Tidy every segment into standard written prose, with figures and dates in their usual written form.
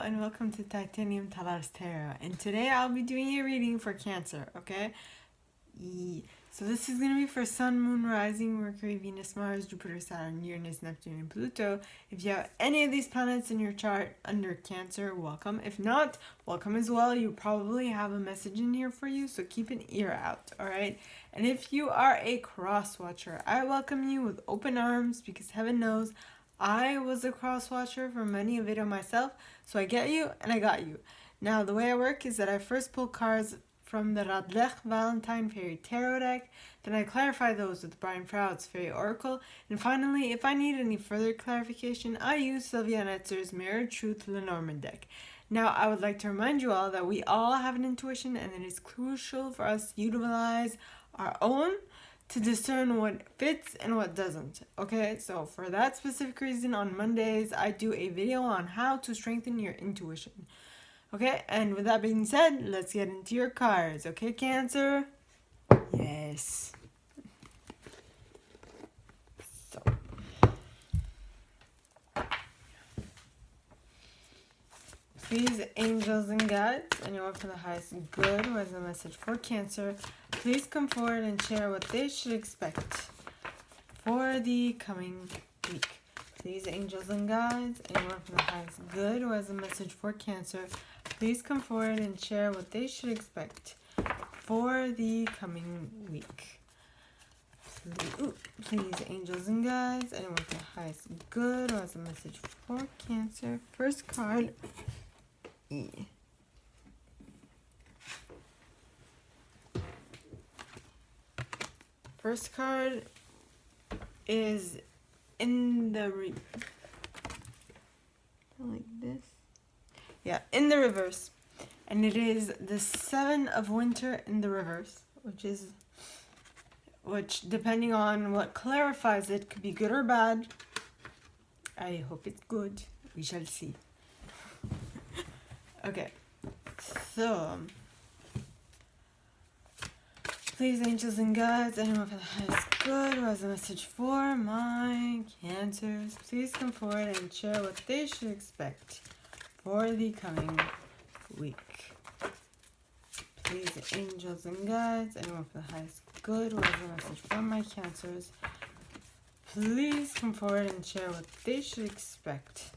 and welcome to Titanium Talar's Tarot. And today I'll be doing a reading for Cancer, okay? So this is going to be for Sun, Moon, Rising, Mercury, Venus, Mars, Jupiter, Saturn, Uranus, Neptune, and Pluto. If you have any of these planets in your chart under Cancer, welcome. If not, welcome as well. You probably have a message in here for you, so keep an ear out, alright? And if you are a cross watcher, I welcome you with open arms because heaven knows I was a cross watcher for many a video myself, so I get you and I got you. Now, the way I work is that I first pull cards from the Radlech Valentine Fairy Tarot deck, then I clarify those with Brian Froud's Fairy Oracle, and finally, if I need any further clarification, I use Sylvia Netzer's Mirror Truth Lenormand deck. Now, I would like to remind you all that we all have an intuition, and it is crucial for us to utilize our own to discern what fits and what doesn't. Okay, so for that specific reason, on Mondays, I do a video on how to strengthen your intuition. Okay, and with that being said, let's get into your cards. Okay, Cancer? Yes. So. Please, angels and guides, anyone for the highest good who has a message for Cancer, please come forward and share what they should expect for the coming week. Please, angels and guides, anyone from the highest good who has a message for Cancer, please come forward and share what they should expect for the coming week. Please, angels and guides, anyone from the highest good who has a message for Cancer. First card. First card is in the like this. Yeah, in the reverse. And it is the Seven of Winter in the reverse, which depending on what clarifies it could be good or bad. I hope it's good. We shall see. Okay. So please, angels and guides, anyone for the highest good who has a message for my Cancers, please come forward and share what they should expect for the coming week. Please, angels and guides, anyone for the highest good who has a message for my Cancers, please come forward and share what they should expect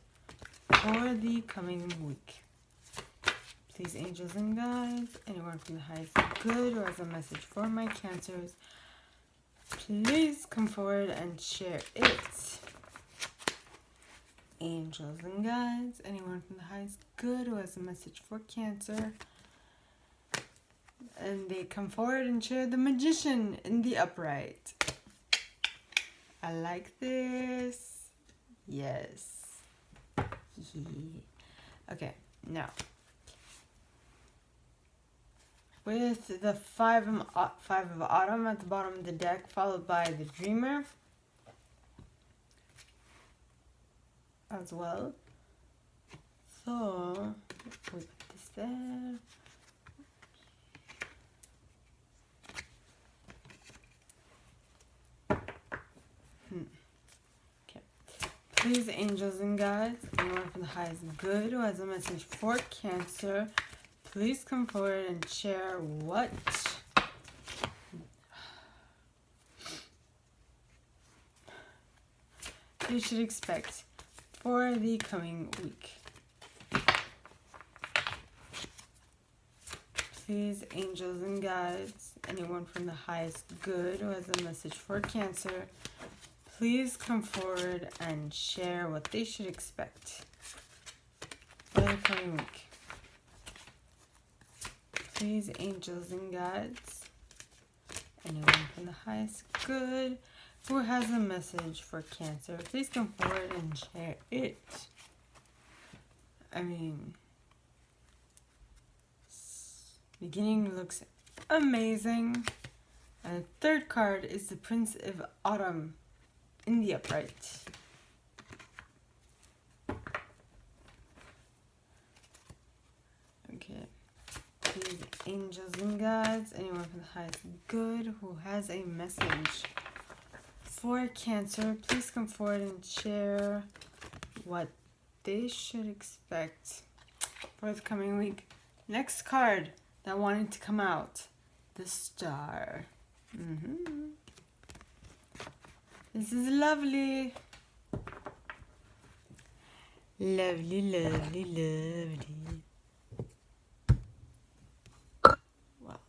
for the coming week. Please, angels and guides, anyone from the highest good who has a message for my Cancers, please come forward and share it. Angels and guides, anyone from the highest good who has a message for Cancer, and they come forward and share the Magician in the upright. I like this. Yes. Okay, now with the five of Autumn at the bottom of the deck, followed by the Dreamer as well. So we put this there. Okay. Please, angels and guides, anyone from the highest good who has a message for Cancer, please come forward and share what you should expect for the coming week. Please, angels and guides, anyone from the highest good who has a message for Cancer, please come forward and share what they should expect for the coming week. Please, angels and guides, anyone from the highest good who has a message for Cancer, please come forward and share it. I mean, beginning looks amazing. And the third card is the Prince of Autumn in the upright. Okay. Please, angels and guides, anyone from the highest good who has a message for Cancer, please come forward and share what they should expect forthcoming week. Next card that wanted to come out, the Star. This is lovely. Lovely, lovely, lovely. Wow.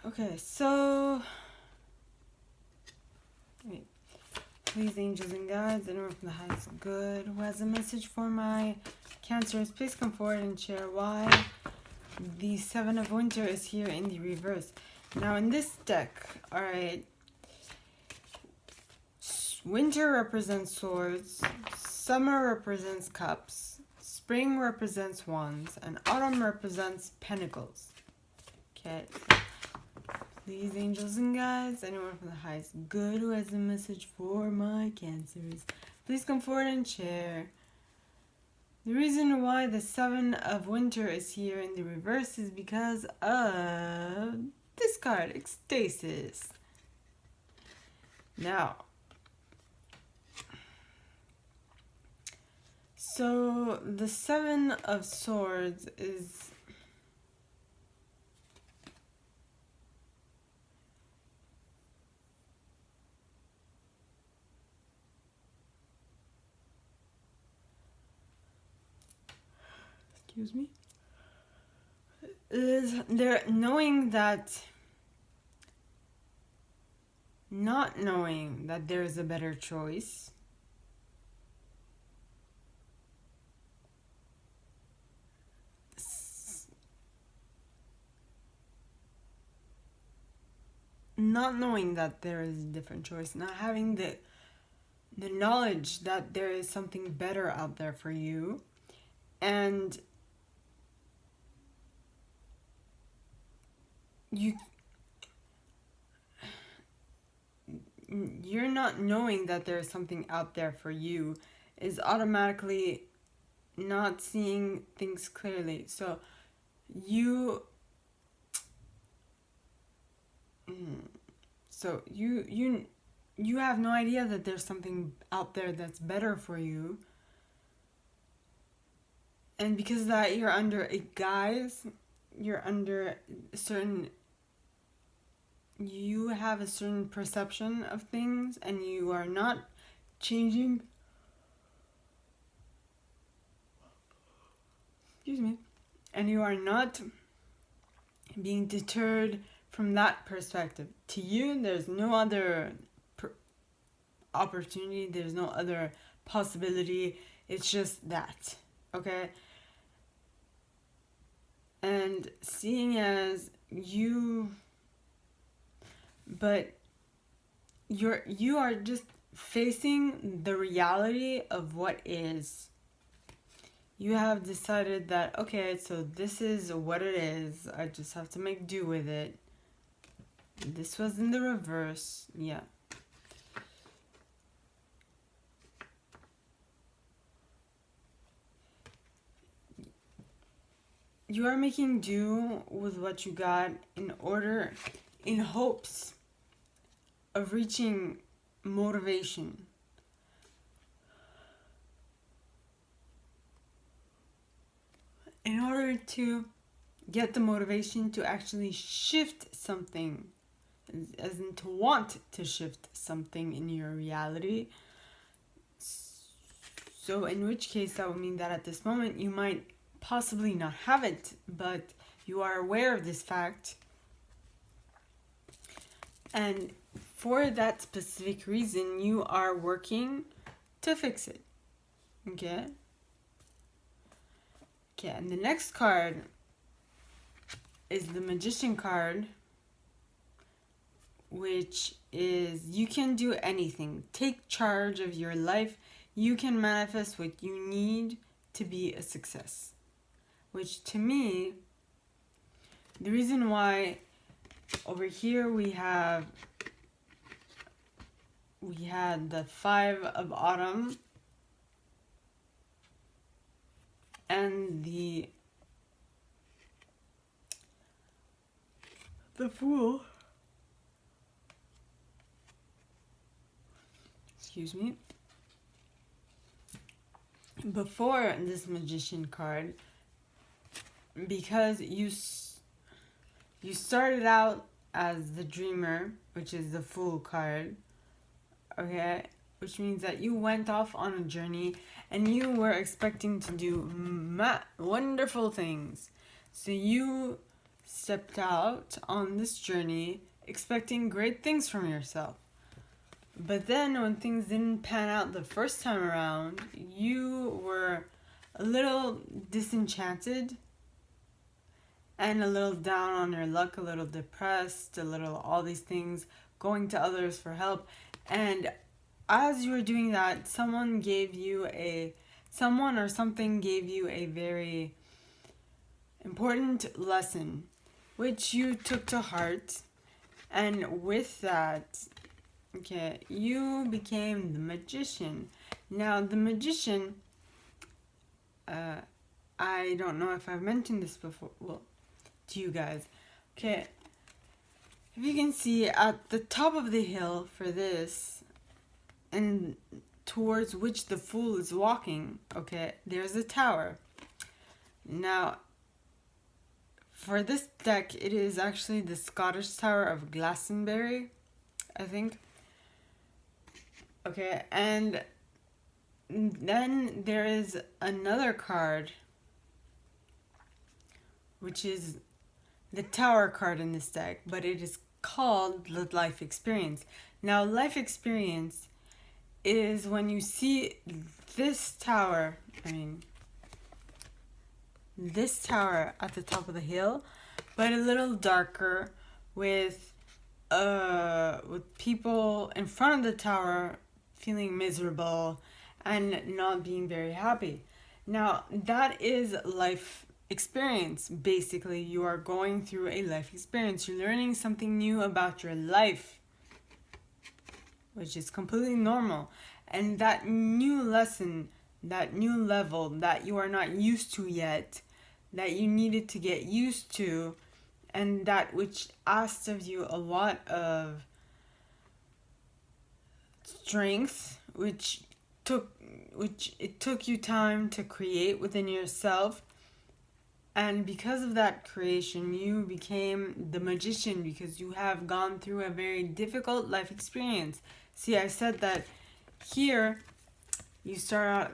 Okay, so wait. Please, angels and guides, anyone from the highest good who has a message for my Cancers, please come forward and share why the Seven of Winter is here in the reverse. Now in this deck, alright, winter represents swords, summer represents cups, spring represents wands, and autumn represents pentacles. Okay, please, angels and guides, anyone from the highest good who has a message for my Cancers, please come forward and share. The reason why the Seven of Winter is here in the reverse is because of this card, Ecstasis. Now, so the Seven of Swords is excuse me, is there knowing that, not knowing that there's a better choice, not knowing that there is a different choice, not having the knowledge that there is something better out there for you, and you're not knowing that there's something out there for you is automatically not seeing things clearly. So you have no idea that there's something out there that's better for you, and because of that you're under a guise, you're under a certain, you have a certain perception of things, and you are not changing, excuse me, and you are not being deterred from that perspective. To you, there's no other opportunity, there's no other possibility, it's just that, okay? And seeing as you, but you are just facing the reality of what is. You have decided that, okay, so this is what it is, I just have to make do with it. This was in the reverse, yeah. You are making do with what you got in hopes of reaching motivation. In order to get the motivation to actually shift something, as in to want to shift something in your reality. So in which case that would mean that at this moment you might possibly not have it, but you are aware of this fact, and for that specific reason you are working to fix it. Okay, and the next card is the Magician card, which is you can do anything. Take charge of your life. You can manifest what you need to be a success. Which to me, the reason why over here we had the Five of Autumn and the Fool. excuse me, before this magician card, because you started out as the dreamer, which is the Fool card, okay, which means that you went off on a journey and you were expecting to do wonderful things. So you stepped out on this journey expecting great things from yourself. But then when things didn't pan out the first time around, you were a little disenchanted and a little down on your luck, a little depressed, a little all these things, going to others for help. And as you were doing that, someone or something gave you a very important lesson, which you took to heart. And with that, okay, you became the magician. Now, the magician, I don't know if I've mentioned this before, well, to you guys. Okay, if you can see at the top of the hill for this, and towards which the Fool is walking, okay, there's a tower. Now, for this deck, it is actually the Scottish Tower of Glastonbury, I think. Okay, and then there is another card, which is the Tower card in this deck, but it is called the Life Experience. Now, Life Experience is when you see this tower, this tower at the top of the hill, but a little darker, with people in front of the tower feeling miserable and not being very happy. Now, that is life experience. Basically, you are going through a life experience. You're learning something new about your life, which is completely normal. And that new lesson, that new level that you are not used to yet, that you needed to get used to, and that which asked of you a lot of strength, which it took you time to create within yourself. And because of that creation, you became the magician, because you have gone through a very difficult life experience. See, I said that here you start out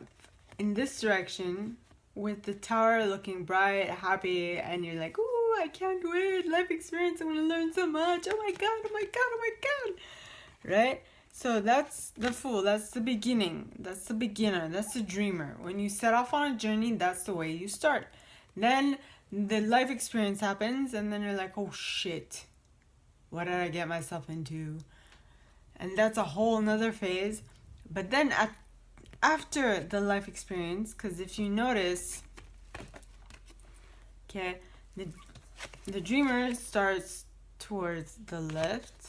in this direction with the tower looking bright, happy, and you're like, ooh, I can't wait, life experience, I'm gonna learn so much, oh my god, oh my god, oh my god, right? So that's the Fool, that's the beginning, that's the beginner, that's the dreamer. When you set off on a journey, that's the way you start. Then the life experience happens, and then you're like, oh shit, what did I get myself into? And that's a whole nother phase. But then after the life experience, because if you notice, okay, the dreamer starts towards the left,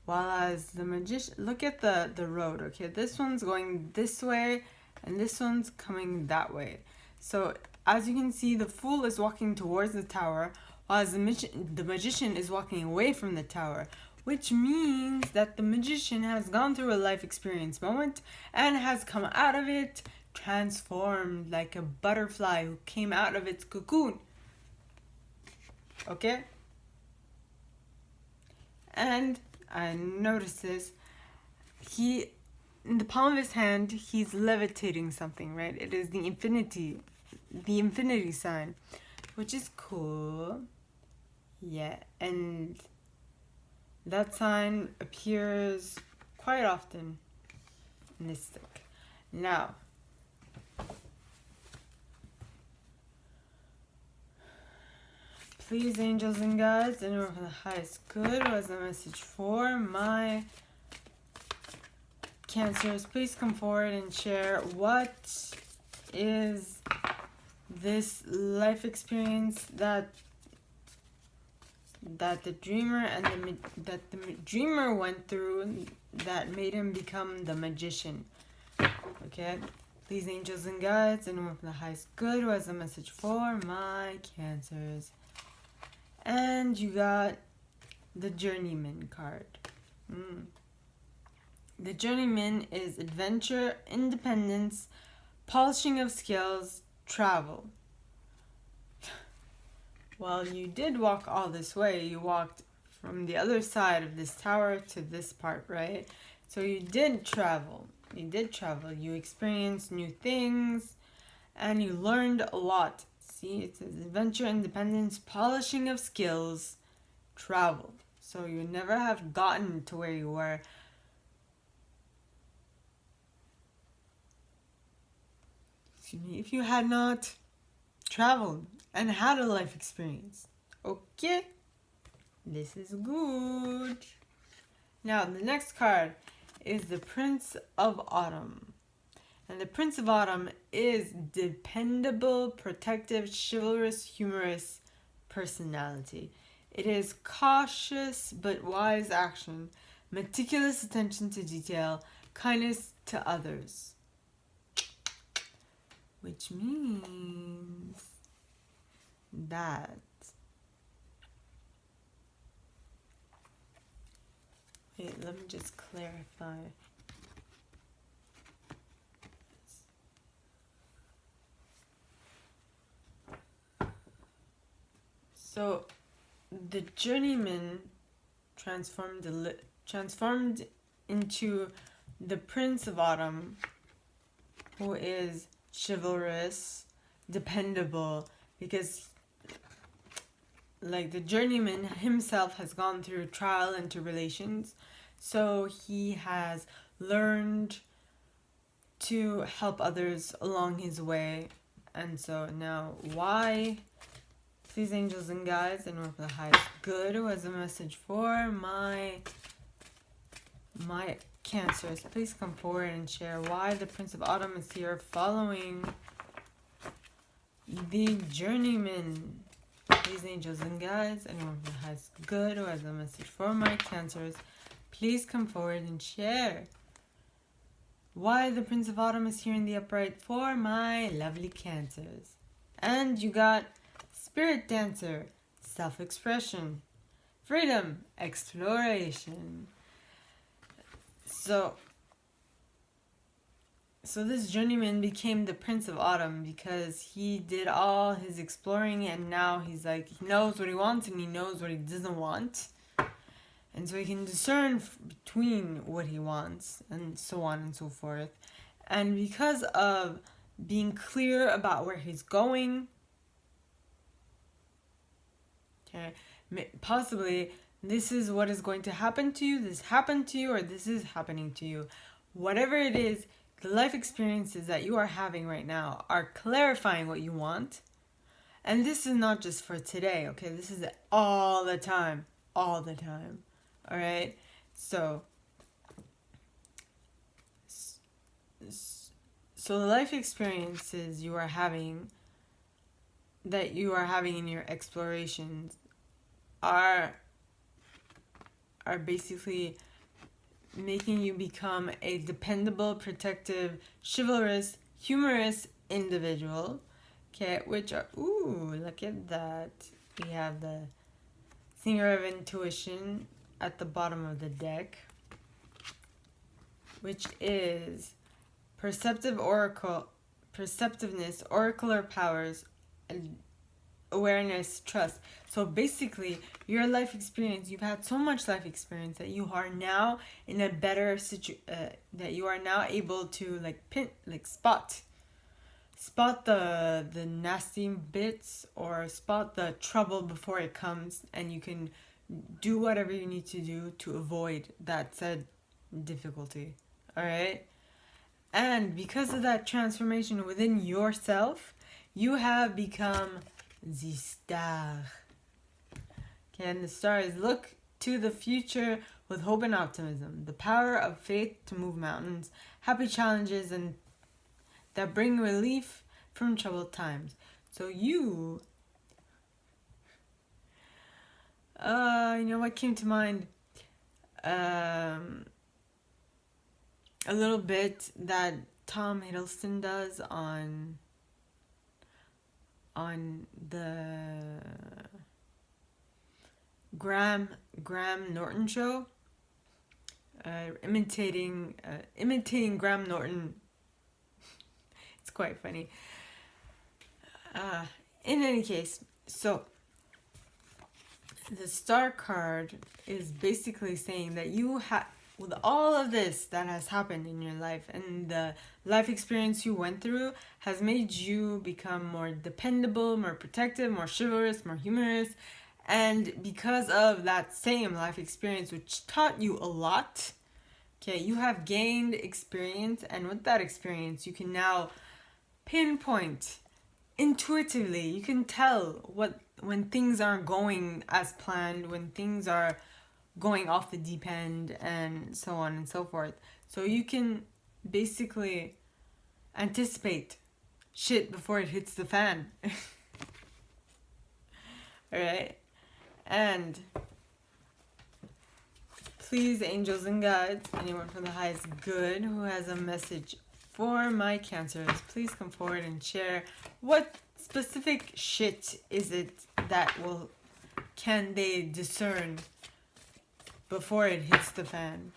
while as the magician, look at the road, okay, this one's going this way, and this one's coming that way. So as you can see, the Fool is walking towards the tower, while as the magician is walking away from the tower, which means that the magician has gone through a life experience moment and has come out of it transformed like a butterfly who came out of its cocoon. Okay? And I noticed this. In the palm of his hand, he's levitating something, right? It is the infinity sign, which is cool. Yeah, and that sign appears quite often in this deck. Now, please, angels and guides, anyone from the highest good, was the message for my Cancers? Please come forward and share what is this life experience that the dreamer the dreamer went through that made him become the magician. Okay, please, angels and guides, anyone from the highest good, who has a message for my Cancers? And you got the Journeyman card. The journeyman is adventure, independence, polishing of skills, travel. Well, you did walk all this way. You walked from the other side of this tower to this part, right? So you did travel. You did travel. You experienced new things and you learned a lot. See, it says adventure, independence, polishing of skills, travel. So you never have gotten to where you were. Excuse me, if you had not traveled and had a life experience. Okay, this is good. Now, the next card is the Prince of Autumn. And the Prince of Autumn is dependable, protective, chivalrous, humorous personality. It is cautious but wise action, meticulous attention to detail, kindness to others. Which means that wait, let me just clarify. So the journeyman transformed into the Prince of Autumn, who is chivalrous, dependable, because like the journeyman himself has gone through trial and tribulations, so he has learned to help others along his way. And so now, why, please, angels and guides, and work for the highest good, was a message for my Cancers. Please come forward and share why the Prince of Autumn is here following the journeyman. These angels and guides, anyone who has good or has a message for my Cancers, please come forward and share why the Prince of Autumn is here in the upright for my lovely Cancers. And you got Spirit Dancer, self-expression, freedom, exploration. So this journeyman became the Prince of Autumn because he did all his exploring, and now he's like, he knows what he wants and he knows what he doesn't want. And so he can discern between what he wants and so on and so forth. And because of being clear about where he's going, okay, possibly this is what is going to happen to you, this happened to you, or this is happening to you. Whatever it is, the life experiences that you are having right now are clarifying what you want. And this is not just for today, okay? This is all the time. All the time. Alright? So the life experiences you are having, that you are having in your explorations, are basically making you become a dependable, protective, chivalrous, humorous individual. Okay, which are, ooh, look at that. We have the Singer of Intuition at the bottom of the deck, which is perceptiveness, oracular powers, and awareness, trust. So basically, your life experience, you've had so much life experience that you are now in a better that you are now able to spot the nasty bits, or spot the trouble before it comes, and you can do whatever you need to do to avoid that said difficulty. All right? And because of that transformation within yourself, you have become the star. Okay, and the star is look to the future with hope and optimism, the power of faith to move mountains, happy challenges and that bring relief from troubled times. So you know what came to mind? A little bit that Tom Hiddleston does on the Graham Norton show. imitating Graham Norton. It's quite funny. In any case, so the star card is basically saying that you have, with all of this that has happened in your life and the life experience you went through has made you become more dependable, more protective, more chivalrous, more humorous. And because of that same life experience, which taught you a lot, okay, you have gained experience. And with that experience, you can now pinpoint intuitively. You can tell when things aren't going as planned, when things are going off the deep end, and so on and so forth. So you can basically anticipate shit before it hits the fan. Alright? And please, angels and guides, anyone from the highest good who has a message for my Cancers, please come forward and share what specific shit is it that can they discern before it hits the fan.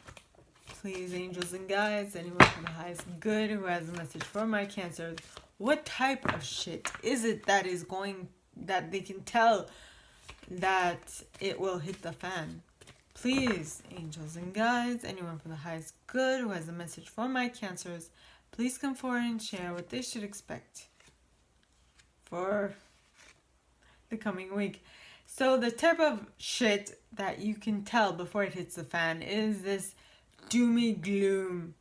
Please, angels and guides, anyone from the highest good who has a message for my Cancers, what type of shit is it that they can tell that it will hit the fan? Please, angels and guides, anyone from the highest good who has a message for my Cancers, please come forward and share what they should expect for the coming week. So the type of shit that you can tell before it hits the fan is this doomy gloom.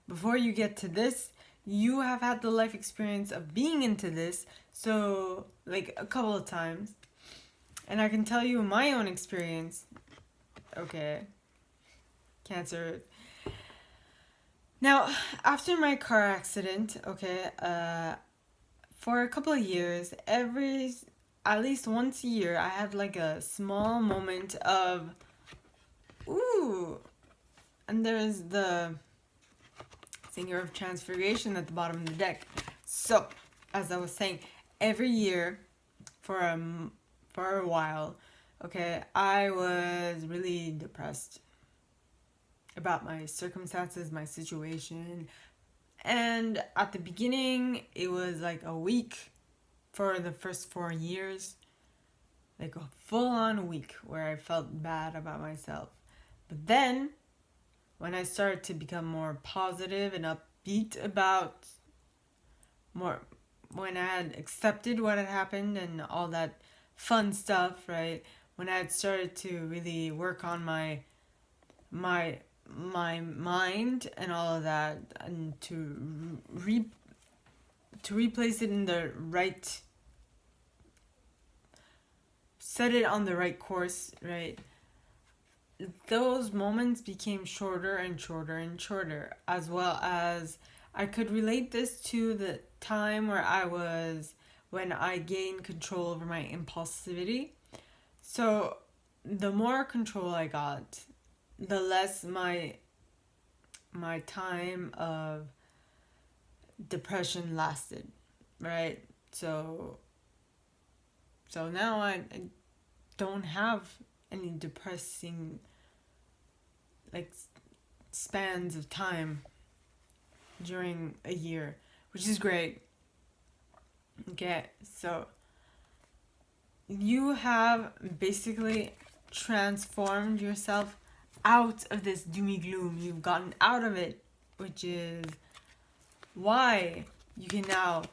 Before you get to this, you have had the life experience of being into this, so like a couple of times. And I can tell you my own experience. Okay. Cancer. Now, after my car accident, okay, for a couple of years, at least once a year, I had like a small moment of, ooh, and there's the Singer of Transfiguration at the bottom of the deck. So, as I was saying, every year for a while, okay, I was really depressed about my circumstances, my situation. And at the beginning, it was like a week for the first 4 years. Like a full-on week where I felt bad about myself. But then, when I started to become more positive and upbeat about when I had accepted what had happened and all that fun stuff, right? When I had started to really work on my mind and all of that, and to replace it in the right, set it on the right course, right? Those moments became shorter and shorter and shorter, as well as I could relate this to the time when I gained control over my impulsivity. So the more control I got, the less my time of depression lasted, right? So now I don't have any depressing like spans of time during a year, which is great. Okay, so you have basically transformed yourself out of this doomy gloom. You've gotten out of it, which is why you can now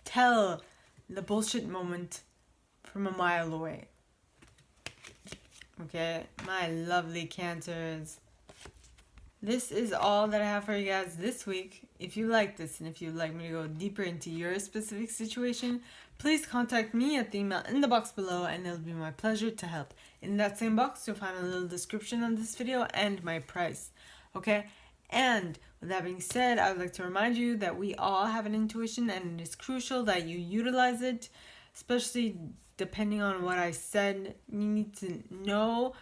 tell the bullshit moment from a mile away. Okay, my lovely Cancers. This is all that I have for you guys this week. If you like this and if you'd like me to go deeper into your specific situation, please contact me at the email in the box below and it'll be my pleasure to help. In that same box, you'll find a little description on this video and my price. Okay? And with that being said, I would like to remind you that we all have an intuition and it is crucial that you utilize it, especially depending on what I said. You need to know,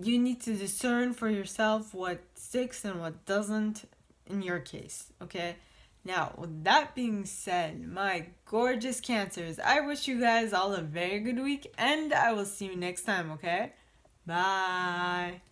you need to discern for yourself what sticks and what doesn't in your case, okay? Now, with that being said, my gorgeous Cancers, I wish you guys all a very good week and I will see you next time, okay? Bye!